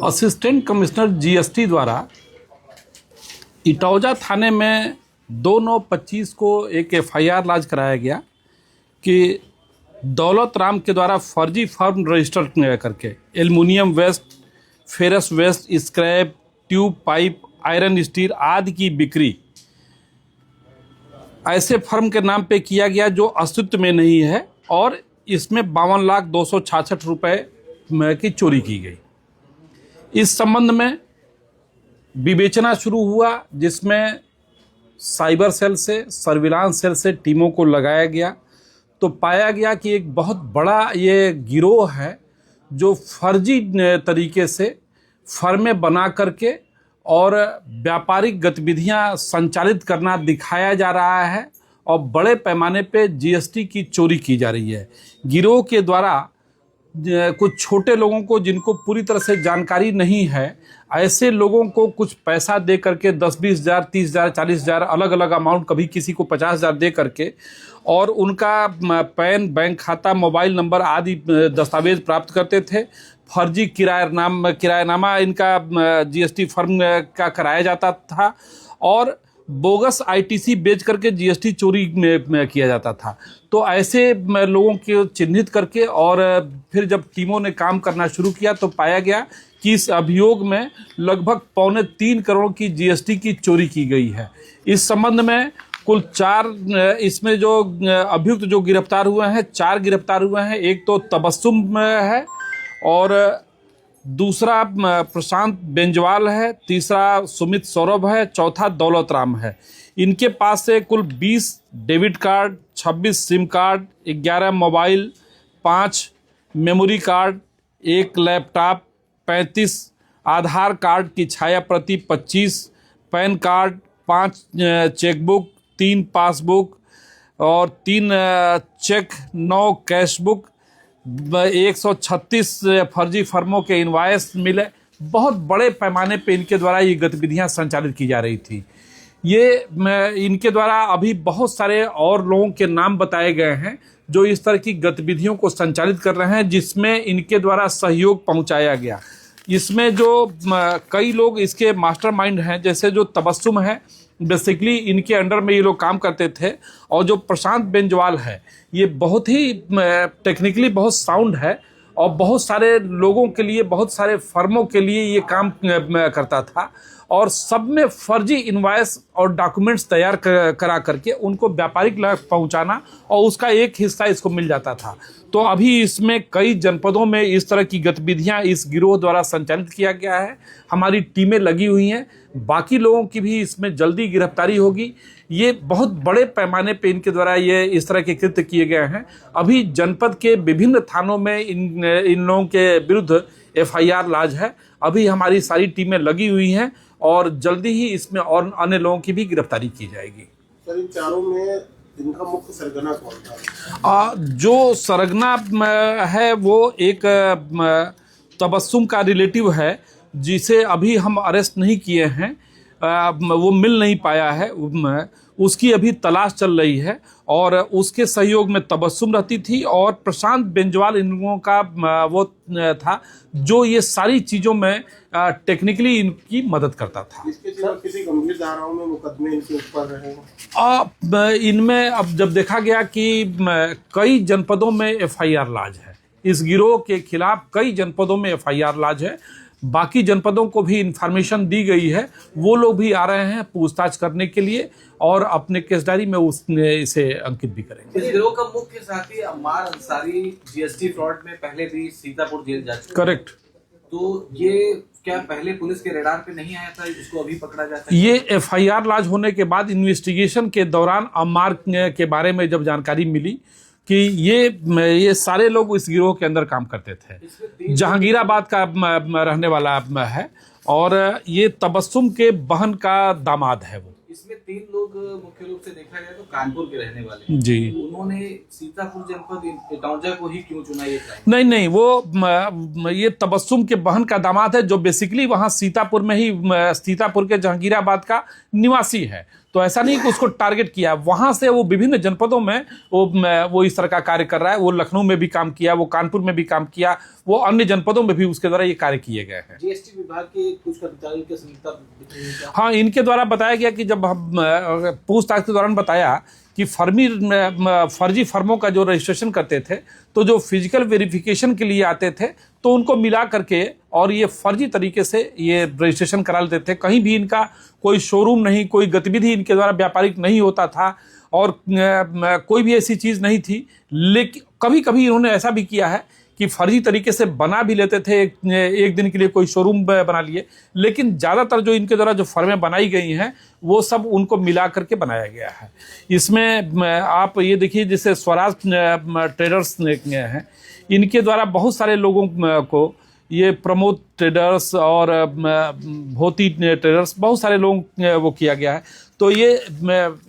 Assistant commissioner GST द्वारा इटौजा थाने में 2/9/25 को एक एफआईआर लॉन्च कराया गया कि दौलत राम के द्वारा फर्जी फर्म रजिस्टर करके aluminium waste, ferrous waste, scrap, tube, pipe, iron steel आदि की बिक्री ऐसे फर्म के नाम पे किया गया जो अस्तित्व में नहीं है और इसमें 52,266 रुपये की चोरी की गई। इस संबंध में विवेचना शुरू हुआ, जिसमें साइबर सेल से, सर्विलांस सेल से टीमों को लगाया गया तो पाया गया कि एक बहुत बड़ा ये गिरोह है जो फर्जी तरीके से फर्में बना करके और व्यापारिक गतिविधियां संचालित करना दिखाया जा रहा है और बड़े पैमाने पे जीएसटी की चोरी की जा रही है। गिरोह के द्वारा कुछ छोटे लोगों को, जिनको पूरी तरह से जानकारी नहीं है, ऐसे लोगों को कुछ पैसा दे करके 10-20 हज़ार, 30 हज़ार, 40 हज़ार, अलग अलग अमाउंट, कभी किसी को 50 हज़ार दे करके और उनका पैन, बैंक खाता, मोबाइल नंबर आदि दस्तावेज प्राप्त करते थे। फर्जी किरायानामा इनका जीएसटी फर्म का कराया जाता था और बोगस आईटीसी बेच करके जीएसटी चोरी में किया जाता था। तो ऐसे लोगों को चिन्हित करके और फिर जब टीमों ने काम करना शुरू किया तो पाया गया कि इस अभियोग में लगभग 2.25 करोड़ की जीएसटी की चोरी की गई है। इस संबंध में कुल 4 इसमें जो अभियुक्त जो गिरफ्तार हुए हैं, 4 गिरफ्तार हुए हैं। एक तो तबस्सुम है और दूसरा प्रशांत बेंजवाल है, तीसरा सुमित सौरभ है, चौथा दौलत राम है। इनके पास से कुल 20 debit card, 26 SIM card, 11 mobile, 5 memory card, 1 laptop, 35 आधार कार्ड की छाया प्रति, 25 पैन कार्ड, 5 चेकबुक, 3 पासबुक और 3 चेक, 9 कैशबुक, 136 फर्जी फर्मों के इनवॉइस मिले। बहुत बड़े पैमाने पे इनके द्वारा ये गतिविधियां संचालित की जा रही थी। ये इनके द्वारा अभी बहुत सारे और लोगों के नाम बताए गए हैं जो इस तरह की गतिविधियों को संचालित कर रहे हैं, जिसमें इनके द्वारा सहयोग पहुंचाया गया। इसमें जो कई लोग इसके मास्टरमाइंड हैं, जैसे जो तबस्सुम है, बेसिकली इनके अंडर में ये लोग काम करते थे। और जो प्रशांत बेंजवाल है, ये बहुत ही टेक्निकली बहुत साउंड है और बहुत सारे लोगों के लिए, बहुत सारे फर्मों के लिए ये काम करता था और सब में फर्जी इनवॉइस और डॉक्यूमेंट्स तैयार करा करके उनको व्यापारिक लाभ पहुंचाना और उसका एक हिस्सा इसको मिल जाता था। तो अभी इसमें कई जनपदों में इस तरह की गतिविधियां इस गिरोह द्वारा संचालित किया गया है। हमारी टीमें लगी हुई हैं, बाकी लोगों की भी इसमें जल्दी गिरफ्तारी होगी। ये बहुत बड़े पैमाने पे इनके द्वारा ये इस तरह के कृत्य किए गए हैं। अभी जनपद के विभिन्न थानों में इन लोगों के विरुद्ध एफआईआर लॉन्च है। अभी हमारी सारी टीमें लगी हुई हैं और जल्दी ही इसमें और अन्य लोगों की भी गिरफ्तारी की जाएगी। सर, इन चारों में इनका मुख्य सरगना कौन था? जो सरगना है वो एक तबस्सुम का रिलेटिव है, जिसे अभी हम अरेस्ट नहीं किए हैं। वो मिल नहीं पाया है, उसकी अभी तलाश चल रही है और उसके सहयोग में तबस्सुम रहती थी और प्रशांत बेंजवाल इन लोगों का वो था जो ये सारी चीज़ों में टेक्निकली इनकी मदद करता था। इसके सिवा किसी गंभीर धाराओं में मुकदमे इनके ऊपर रहे? इनमें अब जब देखा गया कि कई जनपदों में एफआईआर लॉन्च है, इस गिरोह के खिलाफ कई जनपदों में एफआईआर लॉन्च है। बाकी जनपदों को भी इंफॉर्मेशन दी गई है, वो लोग भी आ रहे हैं पूछताछ करने के लिए और अपने केस डायरी में इसे अंकित भी करेंगे। इस गिरोह का मुख्य साथी अम्मार अंसारी जीएसटी फ्रॉड में पहले भी सीतापुर जेल जा चुका है। करेक्ट। तो ये क्या पहले पुलिस के रडार पे नहीं आया था, इसको अभी पकड़ा जाता है? ये एफआईआर लॉन्च होने के बाद इन्वेस्टिगेशन के दौरान अम्मार के बारे में जब जानकारी मिली कि ये सारे लोग इस गिरोह के अंदर काम करते थे, जहांगीराबाद का रहने वाला है और ये तबस्सुम के बहन का दामाद है। वो इसमें 3 लोग मुख्य रूप से देखा जाए तो कानपुर के रहने वाले हैं। जी। उन्होंने सीतापुर जनपद इटौजा को ही क्यों चुना? ये नहीं, वो ये तबस्सुम के बहन का दामाद है जो बेसिकली वहाँ सीतापुर में ही, सीतापुर के जहांगीराबाद का निवासी है। तो ऐसा नहीं कि उसको टारगेट किया, वहाँ से वो विभिन्न जनपदों में वो इस तरह का कार्य कर रहा है। वो लखनऊ में भी काम किया, वो कानपुर में भी काम किया, वो अन्य जनपदों में भी उसके द्वारा ये कार्य किए गए हैं। जीएसटी विभाग के कुछ कर्मचारियों की संलिप्तता, हाँ, इनके द्वारा बताया गया कि जब हम पूछताछ के दौरान बताया कि फर्जी फर्मों का जो रजिस्ट्रेशन करते थे, तो जो फिजिकल वेरिफिकेशन के लिए आते थे तो उनको मिला करके और ये फर्जी तरीके से ये रजिस्ट्रेशन करा लेते थे। कहीं भी इनका कोई शोरूम नहीं, कोई गतिविधि इनके द्वारा व्यापारिक नहीं होता था और कोई भी ऐसी चीज़ नहीं थी। लेकिन कभी कभी इन्होंने ऐसा भी किया है कि फर्जी तरीके से बना भी लेते थे, एक दिन के लिए कोई शोरूम बना लिए, लेकिन ज़्यादातर जो इनके द्वारा जो फर्में बनाई गई हैं वो सब उनको मिला करके बनाया गया है। इसमें आप ये देखिए, जैसे स्वराज ट्रेडर्स हैं, इनके द्वारा बहुत सारे लोगों को, ये प्रमोद ट्रेडर्स और भोती ट्रेडर्स, बहुत सारे लोग वो किया गया है। तो ये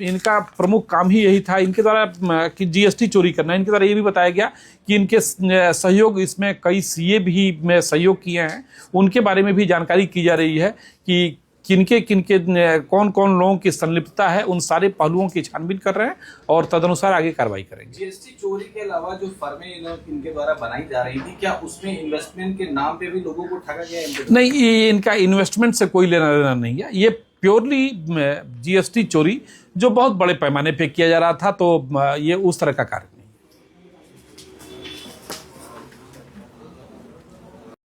इनका प्रमुख काम ही यही था, इनके द्वारा कि जीएसटी चोरी करना। इनके द्वारा ये भी बताया गया कि इनके सहयोग, इसमें कई सीए भी सहयोग किए हैं, उनके बारे में भी जानकारी की जा रही है कि किनके कौन कौन लोगों की संलिप्तता है। उन सारे पहलुओं की छानबीन कर रहे हैं और तदनुसार आगे कार्रवाई करेंगे। जीएसटी चोरी के अलावा जो फर्में इनके द्वारा बनाई जा रही थी, क्या उसमें इन्वेस्टमेंट के नाम पे भी लोगों को ठगा गया? नहीं, ये इनका इन्वेस्टमेंट से कोई लेना देना नहीं है। ये प्योरली जीएसटी चोरी जो बहुत बड़े पैमाने पे किया जा रहा था, तो ये उस तरह का कार्य